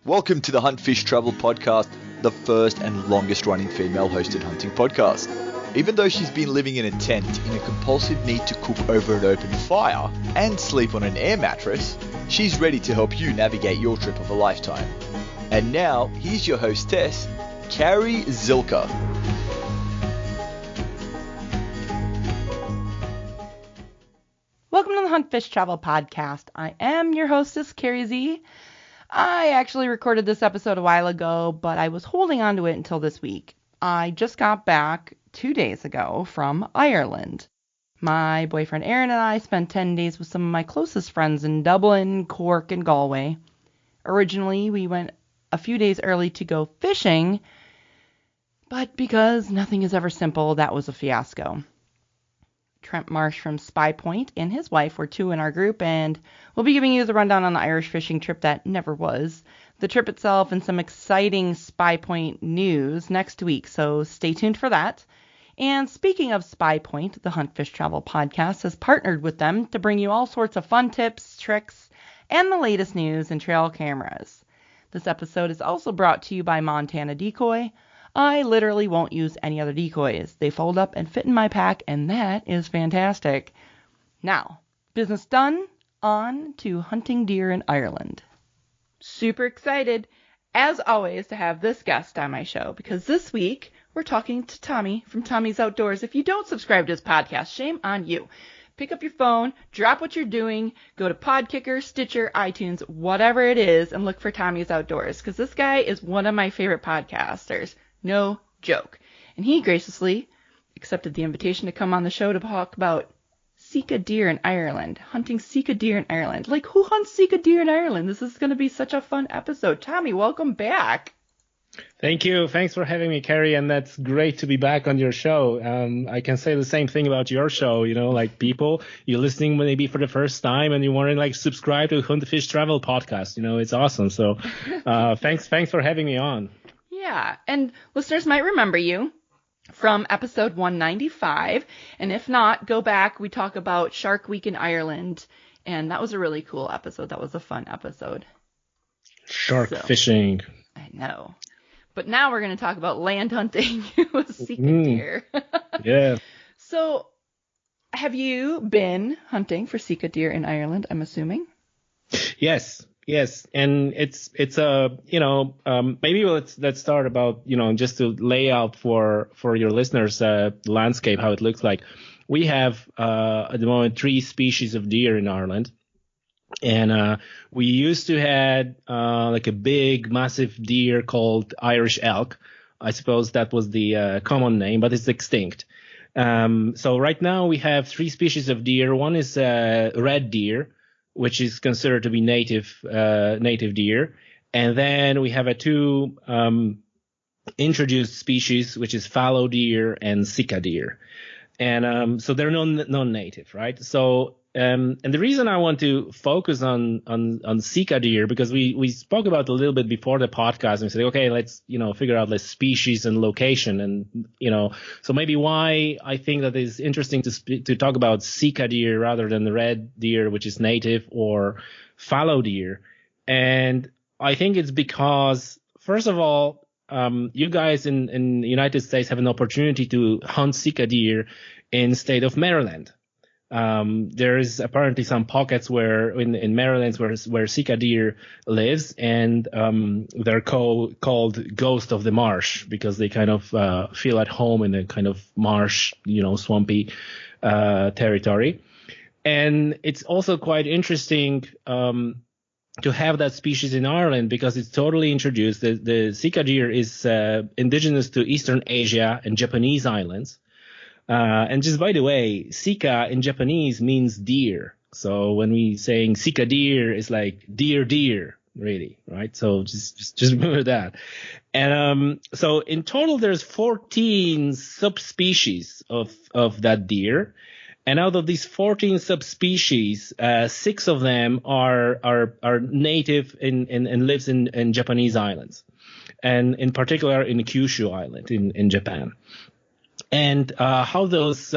Welcome to the Hunt Fish Travel Podcast, the first and longest running female hosted hunting podcast. Even though she's been living in a tent in a compulsive need to cook over an open fire and sleep on an air mattress, she's ready to help you navigate your trip of a lifetime. And now, here's your hostess, Carrie Zilka. Welcome to the Hunt Fish Travel Podcast. I am your hostess, Carrie Z. I actually recorded this episode a while ago, but I was holding on to it until this week. I just got back 2 days ago from Ireland. My boyfriend Aaron and I spent 10 days with some of my closest friends in Dublin, Cork, and Galway. Originally, we went a few days early to go fishing, but because nothing is ever simple, that was a fiasco. Trent Marsh from Spy Point and his wife were two in our group, and we'll be giving you the rundown on the Irish fishing trip that never was, the trip itself, and some exciting Spy Point news next week, so stay tuned for that. And speaking of Spy Point, the Hunt Fish Travel Podcast has partnered with them to bring you all sorts of fun tips, tricks, and the latest news in trail cameras. This episode is also brought to you by Montana Decoy. I literally won't use any other decoys. They fold up and fit in my pack, and that is fantastic. Now, business done, on to hunting deer in Ireland. Super excited, as always, to have this guest on my show, because this week we're talking to Tommy from Tommy's Outdoors. If you don't subscribe to his podcast, shame on you. Pick up your phone, drop what you're doing, go to Podkicker, Stitcher, iTunes, whatever it is, and look for Tommy's Outdoors, because this guy is one of my favorite podcasters. No joke. And he graciously accepted the invitation to come on the show to talk about Sika deer in Ireland, hunting Sika deer in Ireland. Like, who hunts Sika deer in Ireland? This is going to be such a fun episode. Tommy, welcome back. Thank you. Thanks for having me, Carrie. And that's great to be back on your show. I can say the same thing about your show. You know, like people, you're listening maybe for the first time and you want to like subscribe to Hunt Fish Travel Podcast. You know, it's awesome. So thanks for having me on. Yeah, and listeners might remember you from episode 195, and if not, go back. We talk about Shark Week in Ireland, and that was a really cool episode. That was a fun episode. Shark fishing. I know. But now we're going to talk about land hunting with Sika deer. Yeah. So, have you been hunting for Sika deer in Ireland, I'm assuming? Yes, and it's maybe let's start about just to lay out for your listeners landscape, how it looks like. We have at the moment 3 species of deer in Ireland, and we used to had like a big massive deer called Irish elk. I suppose that was the common name, but it's extinct. So right now we have 3 species of deer. One is red deer, which is considered to be native deer. And then we have 2 introduced species, which is fallow deer and Sika deer. And so they're non-native, right? So and the reason I want to focus on Sika deer, because we spoke about it a little bit before the podcast, and we said, okay, let's figure out the species and location, and so maybe why I think that it's interesting to talk about Sika deer rather than the red deer, which is native, or fallow deer. And I think it's because, first of all, you guys in the United States have an opportunity to hunt Sika deer in state of Maryland. There is apparently some pockets where in Maryland where Sika deer lives, and they're called ghost of the marsh because they kind of feel at home in a kind of marsh, swampy territory. And it's also quite interesting to have that species in Ireland because it's totally introduced. The Sika deer is indigenous to Eastern Asia and Japanese islands. And just by the way, Sika in Japanese means deer. So when we saying Sika deer, it's like deer, really, right? So just remember that. And so in total, there's 14 subspecies of that deer. And out of these 14 subspecies, 6 of them are native and lives in Japanese islands, and in particular in Kyushu Island in Japan. And how those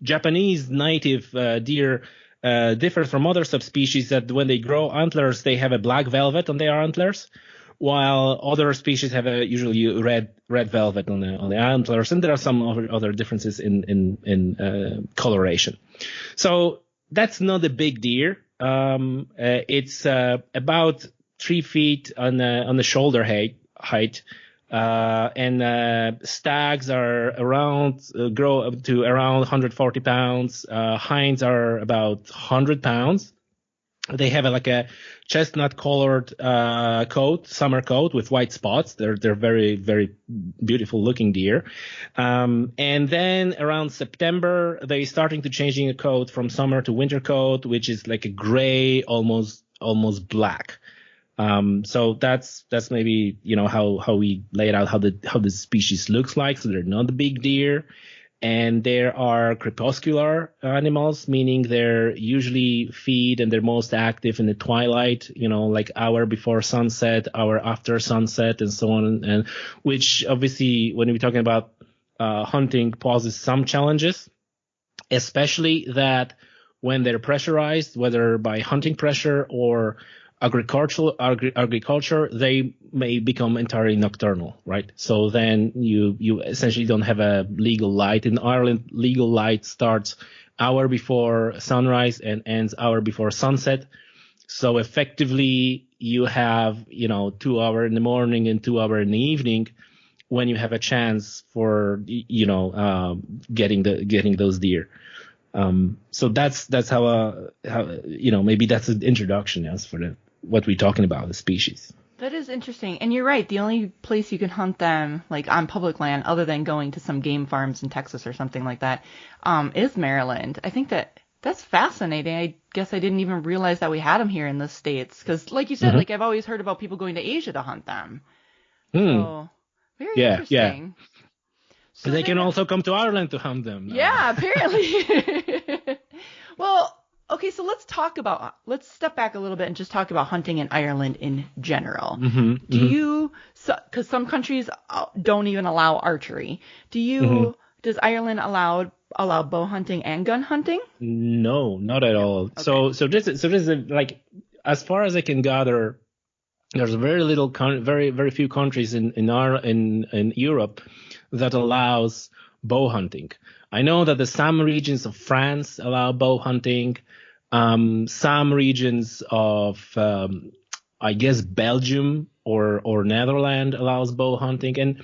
Japanese native deer differs from other subspecies that when they grow antlers, they have a black velvet on their antlers, while other species have usually red velvet on the antlers, and there are some other differences in coloration. So that's not a big deer. It's about 3 feet on the shoulder height. And stags are grow up to around 140 pounds. Hinds are about 100 pounds. They have a chestnut colored coat, summer coat with white spots. They're very, very beautiful looking deer. And then around September, they're starting to changing a coat from summer to winter coat, which is like a gray, almost black. So that's maybe, how we lay it out, how the species looks like. So they're not the big deer. And there are crepuscular animals, meaning they're usually feed and they're most active in the twilight, like hour before sunset, hour after sunset, and so on. And which obviously, when we're talking about hunting, poses some challenges, especially that when they're pressurized, whether by hunting pressure or agriculture, they may become entirely nocturnal, right? So then you essentially don't have a legal light. In Ireland, legal light starts hour before sunrise and ends hour before sunset. So effectively, you have 2 hours in the morning and 2 hours in the evening when you have a chance for getting those deer. So that's how maybe that's an introduction as for what we're talking about, the species. That is interesting. And you're right. The only place you can hunt them, like on public land, other than going to some game farms in Texas or something like that, is Maryland. I think that's fascinating. I guess I didn't even realize that we had them here in the States. Because like you said, like I've always heard about people going to Asia to hunt them. So very interesting. Yeah. So they can also come to Ireland to hunt them. Yeah, apparently. Well, okay, so let's step back a little bit and just talk about hunting in Ireland in general. Because some countries don't even allow archery. Does Ireland allow bow hunting and gun hunting? No, not at all. Okay. So this is like, as far as I can gather, there's very few countries in Europe that allows bow hunting. I know that some regions of France allow bow hunting. Some regions of, I guess, Belgium or Netherlands allows bow hunting. And,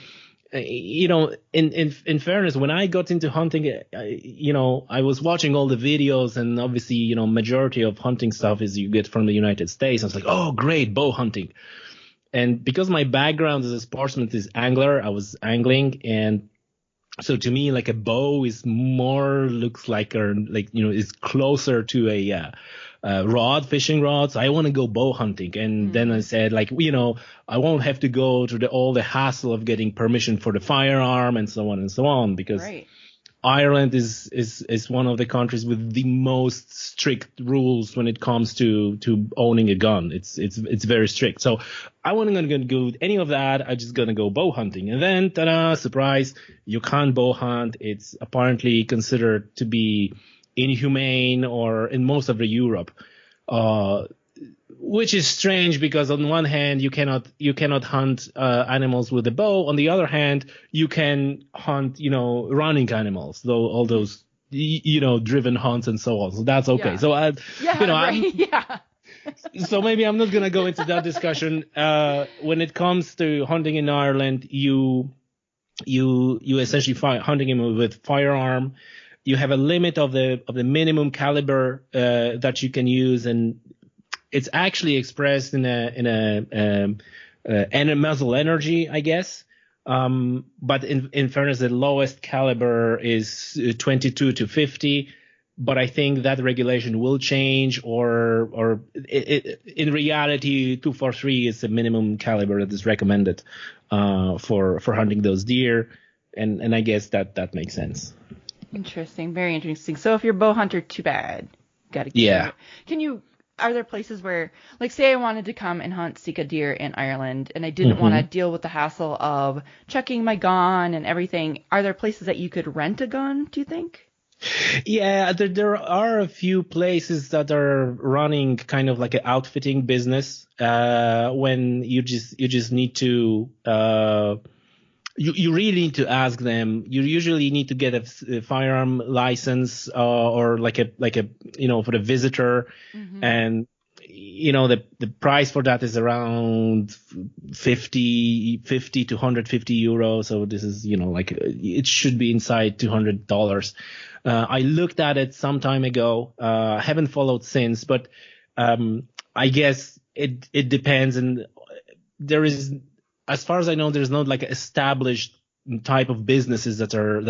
in fairness, when I got into hunting, I was watching all the videos, and obviously, majority of hunting stuff is you get from the United States. I was like, oh, great, bow hunting. And because my background as a sportsman is angler, I was angling, and so to me, like a bow is looks like is closer to a fishing rod. So I want to go bow hunting. And then I said, I won't have to go to all the hassle of getting permission for the firearm and so on, because Ireland is one of the countries with the most strict rules when it comes to owning a gun. It's very strict. So I wasn't going to go any of that. I'm just going to go bow hunting. And then, ta-da, surprise, you can't bow hunt. It's apparently considered to be inhumane or in most of the Europe, which is strange because on one hand you cannot hunt animals with a bow. On the other hand, you can hunt running animals, though all those driven hunts and so on. So that's okay. Yeah. So so maybe I'm not gonna go into that discussion. When it comes to hunting in Ireland, you essentially hunting him with firearm. You have a limit of the minimum caliber that you can use, and it's actually expressed in a muzzle energy, I guess. But in fairness, the lowest caliber is 22 to 50. But I think that regulation will change, or in reality, 243 is the minimum caliber that is recommended for hunting those deer, and I guess that makes sense. Interesting, very interesting. So if you're a bow hunter, too bad. Got to keep it. Are there places where, like, say I wanted to come and hunt Sika deer in Ireland and I didn't want to deal with the hassle of checking my gun and everything? Are there places that you could rent a gun, do you think? Yeah, there are a few places that are running kind of like an outfitting business. When you just need to you really need to ask them. You usually need to get a firearm license or like a for the visitor, and the price for that is around 50 to 150 euros. So this is like it should be inside $200. I looked at it some time ago. Haven't followed since, but I guess it depends, and there is, as far as I know, there's no like established type of businesses that are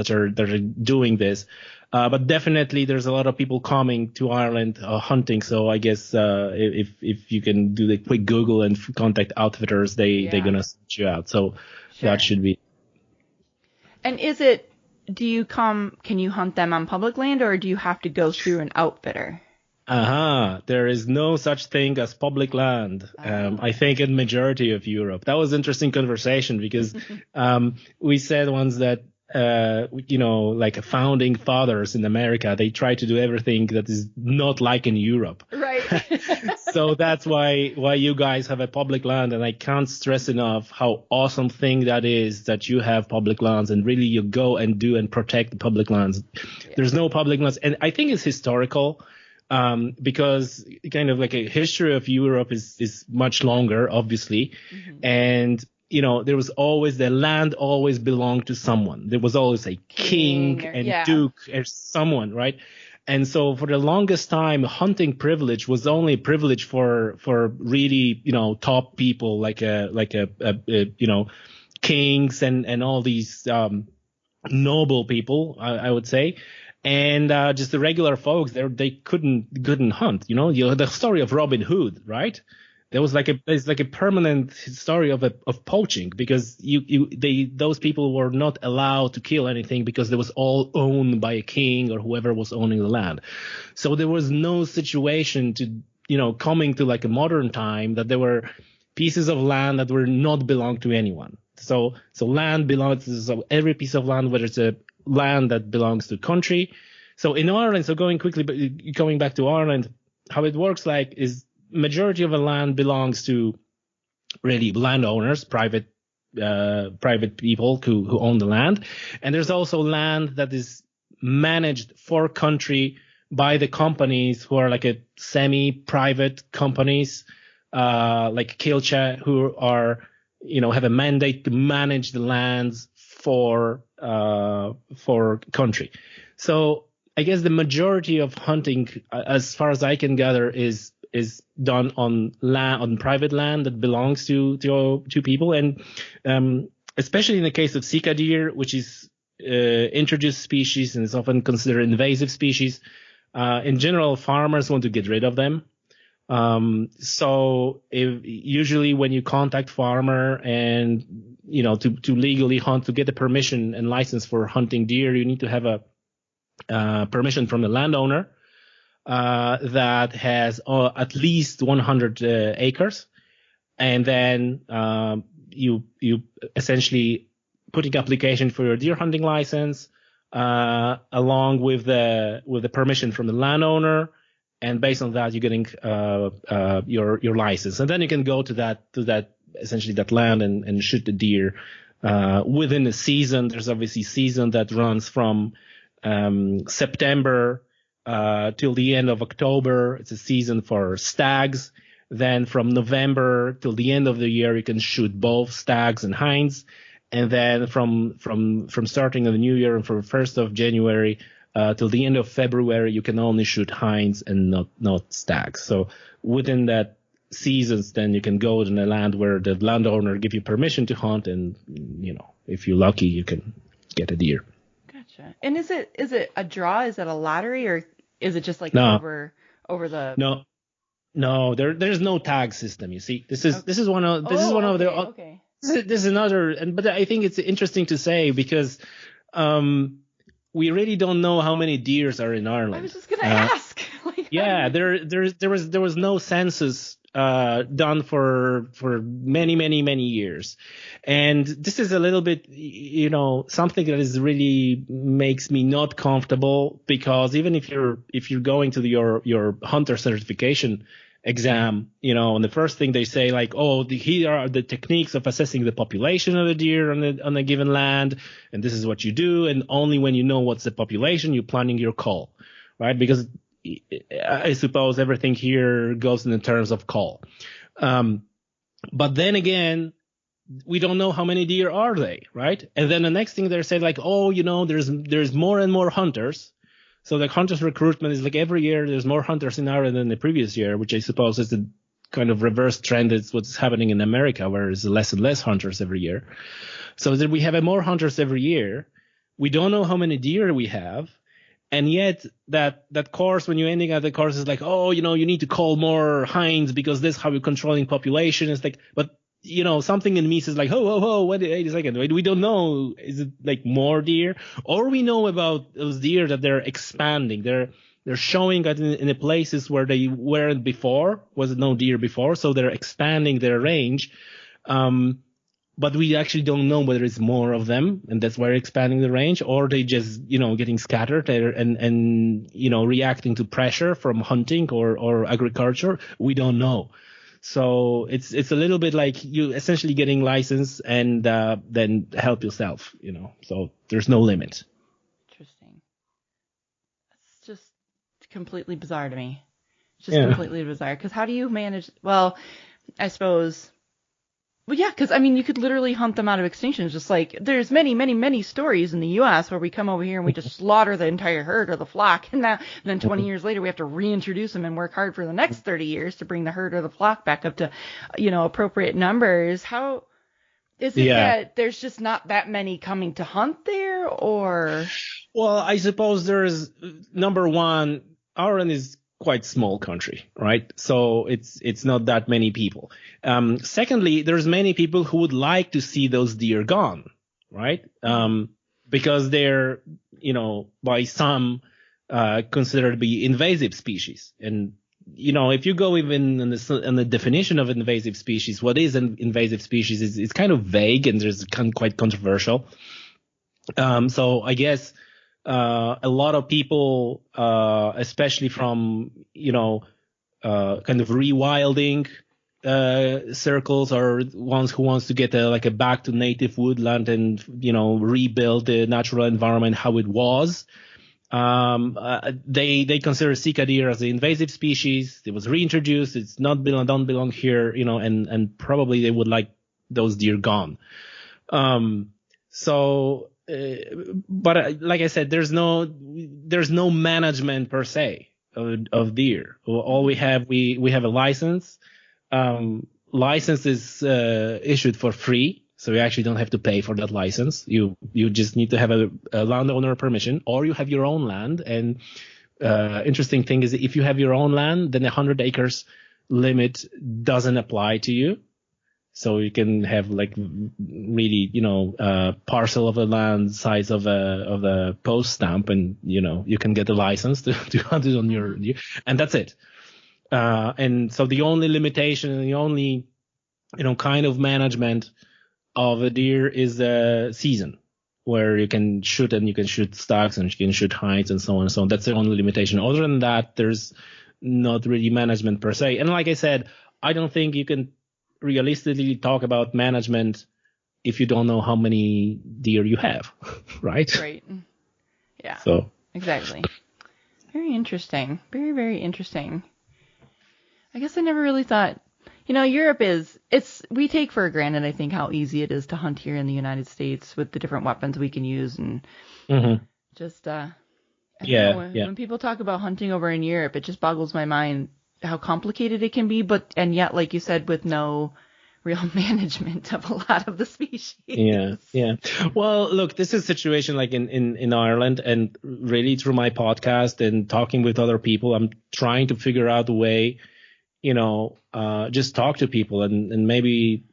doing this. But definitely there's a lot of people coming to Ireland hunting. So I guess if you can do the quick Google and contact outfitters, they're gonna sort you out. So that should be. And can you hunt them on public land, or do you have to go through an outfitter? There is no such thing as public land. I think in majority of Europe. That was interesting conversation because we said once that like founding fathers in America, they try to do everything that is not like in Europe. Right. So that's why you guys have a public land, and I can't stress enough how awesome thing that is that you have public lands and really you go and do and protect the public lands. Yeah. There's no public lands, and I think it's historical. Because kind of like a history of Europe is much longer, obviously. And, there was always, the land always belonged to someone. There was always a king and duke or someone, right? And so for the longest time, hunting privilege was only a privilege for really, top people like kings and all these, noble people, I would say. And just the regular folks, they couldn't hunt. The story of Robin Hood, right? There was there's a permanent story of poaching, because those people were not allowed to kill anything because it was all owned by a king or whoever was owning the land. So there was no situation to coming to like a modern time that there were pieces of land that were not belong to anyone. So land belongs to, so every piece of land, whether it's a land that belongs to country. So in Ireland, so going back to Ireland, how it works is majority of the land belongs to really landowners, private people who own the land. And there's also land that is managed for country by the companies who are like a semi-private companies, like Kilcha, who are, have a mandate to manage the lands for country. So I guess the majority of hunting, as far as I can gather, is done on private land that belongs to people, and especially in the case of Sika deer, which is introduced species and is often considered invasive species. In general, farmers want to get rid of them. So usually when you contact farmer and to legally hunt, to get the permission and license for hunting deer, you need to have a permission from the landowner that has at least 100 acres, and then you essentially putting application for your deer hunting license along with the permission from the landowner. And based on that, you're getting your license, and then you can go to that essentially that land and shoot the deer within a season. There's obviously season that runs from September till the end of October. It's a season for stags. Then from November till the end of the year, you can shoot both stags and hinds. And then from starting of the new year and from 1st of January till the end of February, you can only shoot hinds and not stags. So within that seasons, then you can go to the land where the landowner give you permission to hunt, and if you're lucky, you can get a deer. Gotcha. And is it a draw? Is it a lottery, or is it just like over the? No. There's no tag system. You see, this is one of the. Okay. This is another, but I think it's interesting to say because we really don't know how many deers are in Ireland. I was just gonna ask. Yeah, there was no census done for many years. And this is a little bit, something that is really makes me not comfortable, because even if you're going to your hunter certification exam, and the first thing they say, like, here are the techniques of assessing the population of the deer on a given land, and this is what you do, and only when you know what's the population, you're planning your call, right? Because I suppose everything here goes in the terms of call. But then again, we don't know how many deer are they, right? And then the next thing they're saying, like, there's more and more hunters. So the hunters recruitment is like every year there's more hunters in Ireland than the previous year, which I suppose is the kind of reverse trend. It's what's happening in America, where there's less and less hunters every year. So that we have more hunters every year. We don't know how many deer we have. And yet that course, when you're ending at the course, is like, you need to call more hinds because this is how you're controlling population. It's like, but something in me says like, wait a second, we don't know. Is it like more deer, or we know about those deer that they're expanding? They're showing that in the places where they weren't before, was no deer before, so they're expanding their range. But we actually don't know whether it's more of them, and that's why they're expanding the range, or they just, getting scattered and reacting to pressure from hunting or agriculture. We don't know. So it's a little bit like you essentially getting license and then help yourself, So there's no limit. Interesting. It's just completely bizarre to me. It's just completely bizarre. Because how do you manage? Well, I suppose. Well, yeah, because, you could literally hunt them out of extinction. It's just like, there's many stories in the U.S. where we come over here and we just slaughter the entire herd or the flock, and then 20 years later we have to reintroduce them and work hard for the next 30 years to bring the herd or the flock back up to, appropriate numbers. How is it that there's just not that many coming to hunt there, or? Well, I suppose there's, number one, Ireland is quite small country, right? So it's not that many people. Secondly, there's many people who would like to see those deer gone, right? Because they're, by some considered to be invasive species. And, if you go even in the definition of invasive species, what is an invasive species is it's kind of vague, and there's quite controversial. So I guess a lot of people, especially from, kind of rewilding circles, or ones who wants to get a back to native woodland and, rebuild the natural environment how it was. They consider Sika deer as an invasive species. It was reintroduced. It's don't belong here, and probably they would like those deer gone. But like I said, there's no management per se of deer. All we have a license. License is issued for free, so you actually don't have to pay for that license. You just need to have a landowner permission, or you have your own land. And interesting thing is that if you have your own land, then the 100 acres limit doesn't apply to you. So you can have really, parcel of a land size of a post stamp, and, you can get a license to hunt it on your, and that's it. And so the only limitation, the only, kind of management of a deer is the season, where you can shoot, and you can shoot stocks, and you can shoot hinds, and so on and so on. That's the only limitation. Other than that, there's not really management per se. And like I said, I don't think you can realistically talk about management if you don't know how many deer you have, right? Right. Yeah. So exactly. Very interesting. Very, very interesting. I guess I never really thought, Europe we take for granted, I think, how easy it is to hunt here in the United States with the different weapons we can use, and just, when people talk about hunting over in Europe, it just boggles my mind how complicated it can be, and yet, like you said, with no real management of a lot of the species. Yeah. Well, look, this is a situation like in Ireland, and really through my podcast and talking with other people, I'm trying to figure out a way, just talk to people, and maybe,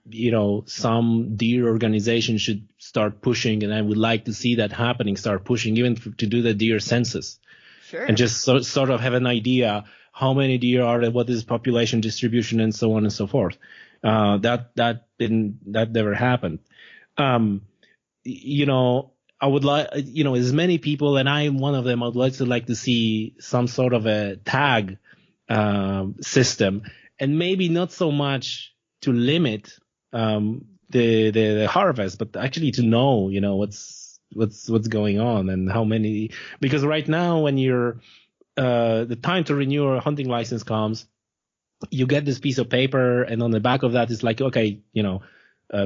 some deer organization should start pushing, and I would like to see that happening, start pushing even to do the deer census. Sure. And just sort of have an idea how many deer are there, what is population distribution, and so on and so forth. That never happened. I would like, as many people, and I'm one of them, I would like to see some sort of a tag system, and maybe not so much to limit the harvest, but actually to know, what's going on and how many. Because right now, when the time to renew a hunting license comes, you get this piece of paper, and on the back of that is like, okay,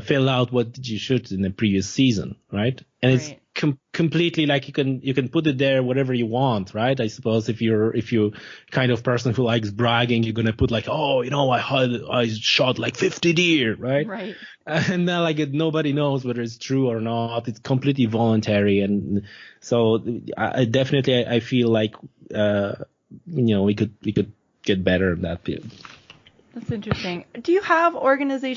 fill out what did you shoot in the previous season, right? And it's completely like you can put it there whatever you want, right? I suppose if you kind of person who likes bragging, you're gonna put like, oh, I shot like 50 deer, right? Right. And then nobody knows whether it's true or not. It's completely voluntary, and so I definitely feel like we could get better in that field. That's interesting. Do you have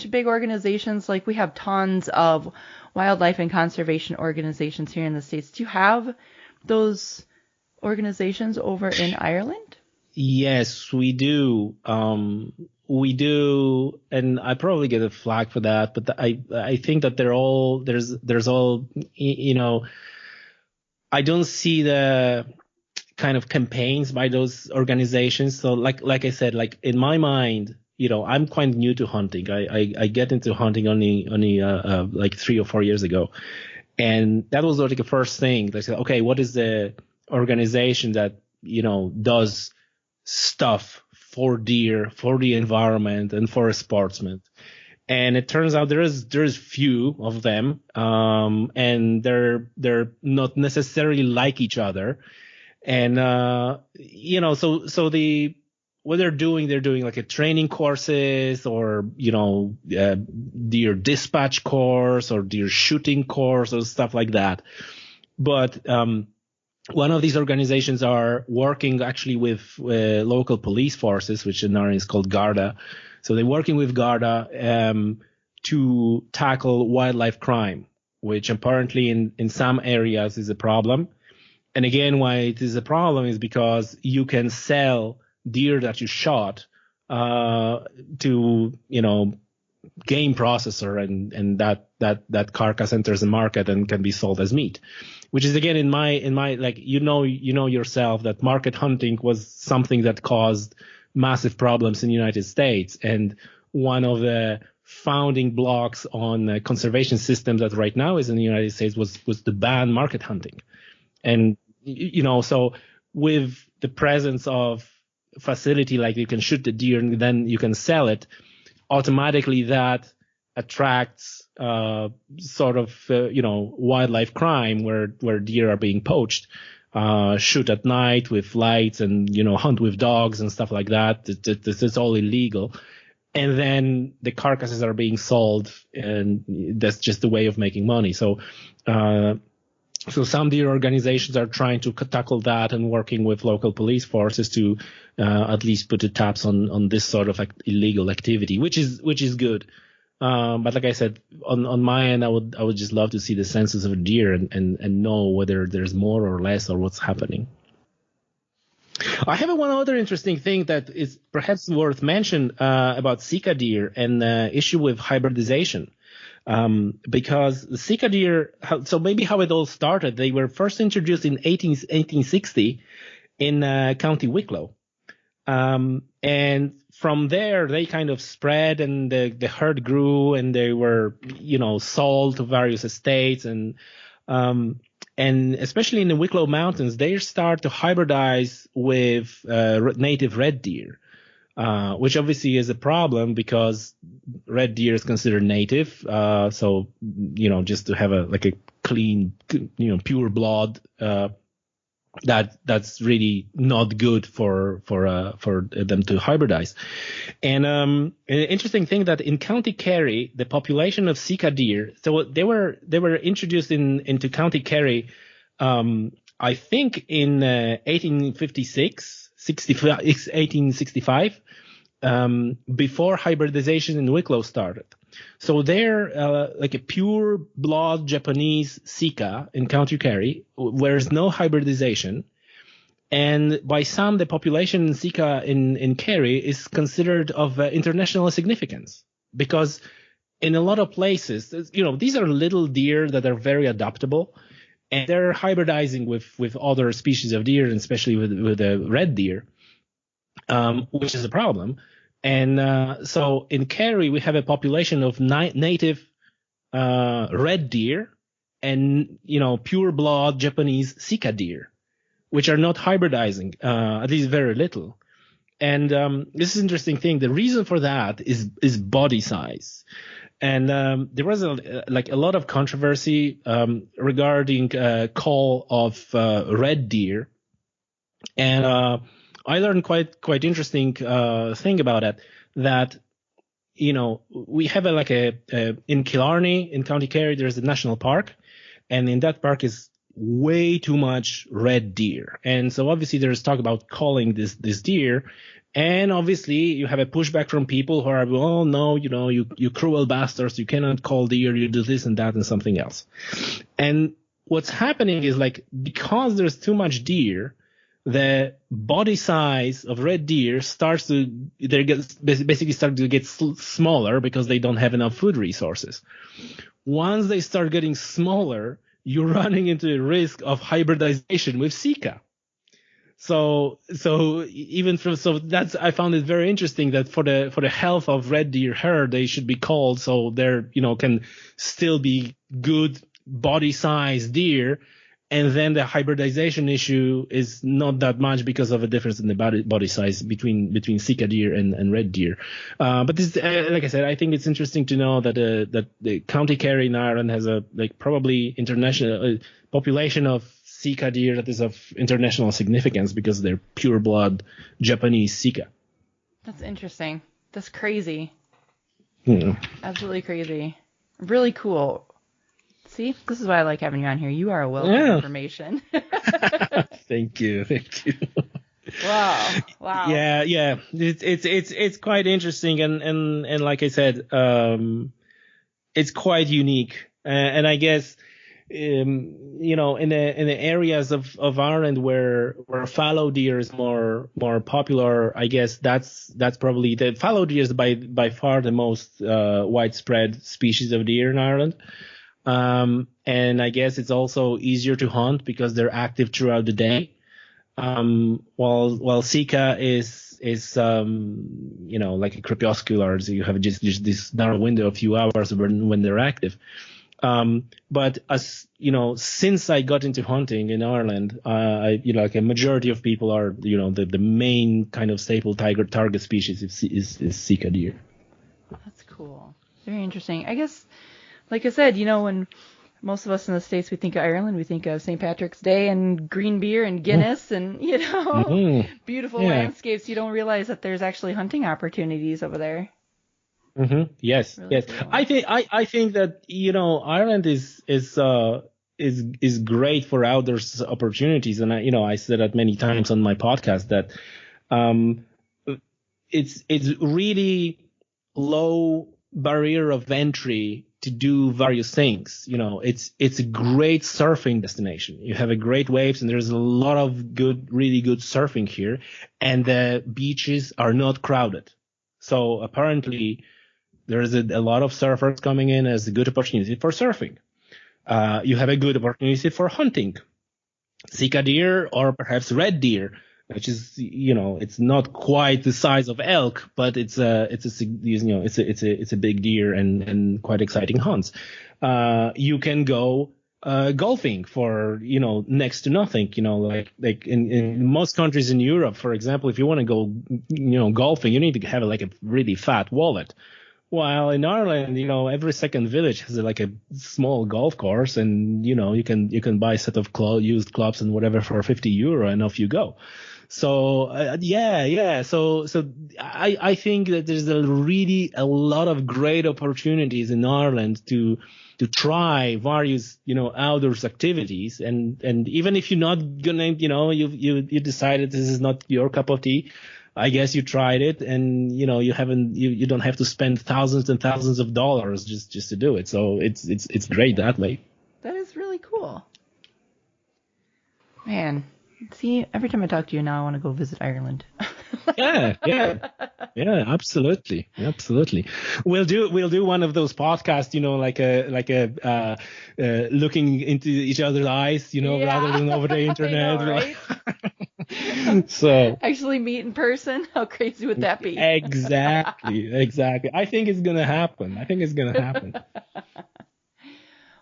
big organizations, like we have tons of wildlife and conservation organizations here in the States? Do you have those organizations over in Ireland? Yes, we do. We do, and I probably get a flag for that, but I think that there's all, I don't see the kind of campaigns by those organizations. So like I said, like in my mind, I'm quite new to hunting. I get into hunting only like 3 or 4 years ago. And that was like the first thing. I said, okay, what is the organization that, does stuff for deer, for the environment, and for a sportsman? And it turns out there's few of them. And they're not necessarily like each other. And, so what they're doing like a training courses or, deer dispatch course or deer shooting course or stuff like that. But, one of these organizations are working actually with local police forces, which in Ireland is called Garda. So they're working with Garda, to tackle wildlife crime, which apparently in some areas is a problem. And again, why it is a problem is because you can sell deer that you shot to game processor, and that carcass enters the market and can be sold as meat, which is again in my like yourself that market hunting was something that caused massive problems in the United States, and one of the founding blocks on conservation systems that right now is in the United States was to ban market hunting. And so with the presence of facility like you can shoot the deer and then you can sell it, automatically that attracts sort of wildlife crime where deer are being poached, shoot at night with lights and hunt with dogs and stuff like that. This is all illegal, and then the carcasses are being sold, and that's just a way of making money. So some deer organizations are trying to tackle that and working with local police forces to at least put the taps on this sort of illegal activity, which is good. But like I said, on my end, I would just love to see the census of a deer and know whether there's more or less or what's happening. I have one other interesting thing that is perhaps worth mention about Sika deer and the issue with hybridization. Because the Sika deer, so maybe how it all started, they were first introduced in 1860 in County Wicklow. And from there, they kind of spread, and the herd grew, and they were, sold to various estates. And especially in the Wicklow Mountains, they start to hybridize with native red deer. Which obviously is a problem because red deer is considered native. So, just to have a clean, pure blood, that's really not good for them to hybridize. And an interesting thing that in County Kerry, the population of Sika deer, so they were introduced into County Kerry, I think in 1865, before hybridization in Wicklow started. So they're like a pure blood Japanese Sika in County Kerry, where there's no hybridization. And by some, the population in Sika in Kerry is considered of international significance, because in a lot of places, these are little deer that are very adaptable, and they're hybridizing with other species of deer, and especially with the red deer, which is a problem. And so in Kerry, we have a population of native red deer and, pure blood Japanese Sika deer, which are not hybridizing, at least very little. And this is an interesting thing. The reason for that is body size. And there was a lot of controversy regarding call of red deer. And I learned quite interesting thing about it, that we have in Killarney in County Kerry, there's a national park, and in that park is way too much red deer. And so obviously there's talk about calling this deer. And obviously you have a pushback from people who are, oh no, you cruel bastards, you cannot call deer, you do this and that and something else. And what's happening is, because there's too much deer, the body size of red deer basically start to get smaller because they don't have enough food resources. Once they start getting smaller, you're running into a risk of hybridization with Sika. So that's, I found it very interesting that for the health of red deer herd, they should be called so they're, can still be good body size deer. And then the hybridization issue is not that much because of a difference in the body size between Sika deer and red deer. But this, like I said, I think it's interesting to know that the County Kerry in Ireland has a probably international population of Sika deer that is of international significance because they're pure blood Japanese Sika. That's interesting. That's crazy. Hmm. Absolutely crazy. Really cool. See, this is why I like having you on here. You are a wealth of information. Thank you. Wow. Yeah. It's quite interesting, and like I said, it's quite unique. And I guess, in the areas of Ireland where fallow deer is more popular, I guess that's probably the fallow deer is by far the most widespread species of deer in Ireland. And I guess it's also easier to hunt because they're active throughout the day. While Sika is like a crepuscular, so you have just this narrow window of a few hours when they're active. But as since I got into hunting in Ireland, a majority of people are, the main kind of staple target species is Sika deer. That's cool. Very interesting. I guess, like I said, when most of us in the States, we think of Ireland, we think of St. Patrick's Day and green beer and Guinness and, beautiful landscapes. You don't realize that there's actually hunting opportunities over there. Mm-hmm. Yes, really yes. Cool. I think that, Ireland is great for outdoors opportunities. And I said that many times on my podcast that, it's really low barrier of entry to do various things. It's a great surfing destination. You have a great waves, and there's a lot of really good surfing here, and the beaches are not crowded. So apparently there's a lot of surfers coming in as a good opportunity for surfing. You have a good opportunity for hunting, Sika deer or perhaps red deer, which is, it's not quite the size of elk, but it's a big deer and quite exciting hunts. You can go golfing for, next to nothing, like in most countries in Europe, for example, if you want to go, golfing, you need to have a really fat wallet. While in Ireland, every second village has a small golf course, and, you can buy a set of used clubs and whatever for €50 and off you go. So, So I think that there's a lot of great opportunities in Ireland to try various, outdoors activities. And even if you're not gonna, you decided this is not your cup of tea, I guess you tried it, and, you don't have to spend thousands and thousands of dollars just to do it. So it's great that way. That is really cool. Man. See, every time I talk to you now, I want to go visit Ireland. Yeah, absolutely. We'll do one of those podcasts, looking into each other's eyes, rather than over the internet. I know, right? So actually meet in person. How crazy would that be? Exactly. I think it's gonna happen.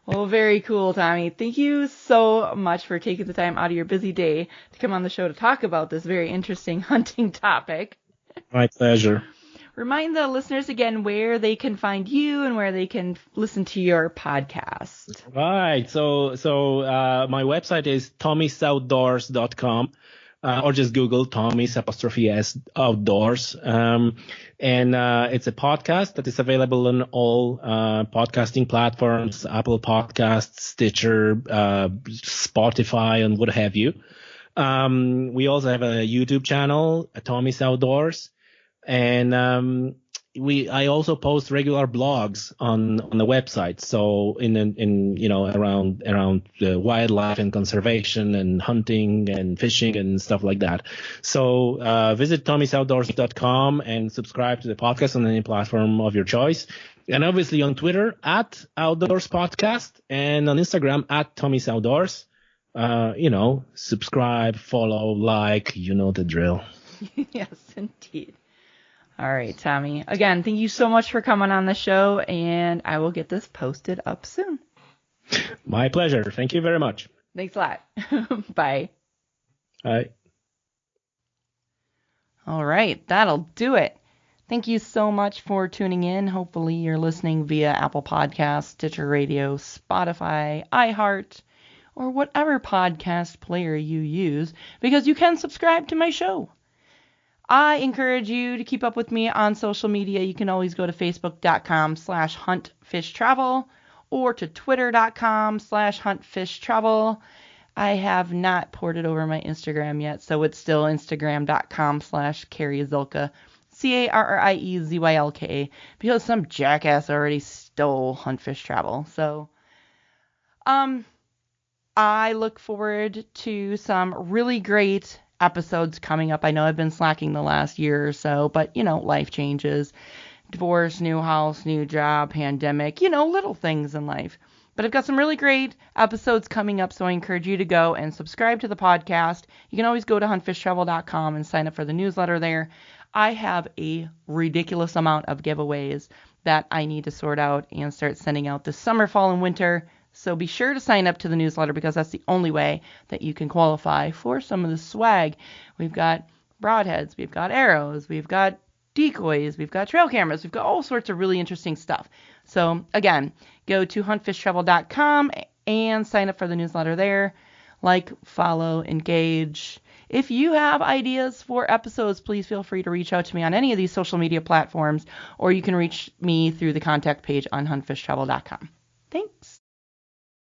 Well, very cool, Tommy. Thank you so much for taking the time out of your busy day to come on the show to talk about this very interesting hunting topic. My pleasure. Remind the listeners again where they can find you and where they can listen to your podcast. Right. So my website is tommysoutdoors.com. Or just Google Tommy's 'S Outdoors. And it's a podcast that is available on all podcasting platforms, Apple Podcasts, Stitcher, Spotify, and what have you. We also have a YouTube channel, Tommy's Outdoors. And I also post regular blogs on the website. So around the wildlife and conservation and hunting and fishing and stuff like that. So visit tommysoutdoors.com and subscribe to the podcast on any platform of your choice. And obviously on Twitter @OutdoorsPodcast and on Instagram @Tommy'sOutdoors. Subscribe, follow, like, the drill. Yes, indeed. All right, Tommy. Again, thank you so much for coming on the show, and I will get this posted up soon. My pleasure. Thank you very much. Thanks a lot. Bye. Bye. All right, that'll do it. Thank you so much for tuning in. Hopefully you're listening via Apple Podcasts, Stitcher Radio, Spotify, iHeart, or whatever podcast player you use, because you can subscribe to my show. I encourage you to keep up with me on social media. You can always go to facebook.com/huntfishtravel or to twitter.com/huntfishtravel. I have not ported over my Instagram yet, so it's still instagram.com/CarrieZylka, CarrieZylka, because some jackass already stole Hunt Fish Travel. So, I look forward to some really great episodes coming up. I know I've been slacking the last year or so, but life changes. Divorce, new house, new job, pandemic, little things in life. But I've got some really great episodes coming up, so I encourage you to go and subscribe to the podcast. You can always go to huntfishtravel.com and sign up for the newsletter there. I have a ridiculous amount of giveaways that I need to sort out and start sending out this summer, fall, and winter. So be sure to sign up to the newsletter, because that's the only way that you can qualify for some of the swag. We've got broadheads, we've got arrows, we've got decoys, we've got trail cameras, we've got all sorts of really interesting stuff. So again, go to huntfishtravel.com and sign up for the newsletter there. Like, follow, engage. If you have ideas for episodes, please feel free to reach out to me on any of these social media platforms, or you can reach me through the contact page on huntfishtravel.com. Thanks.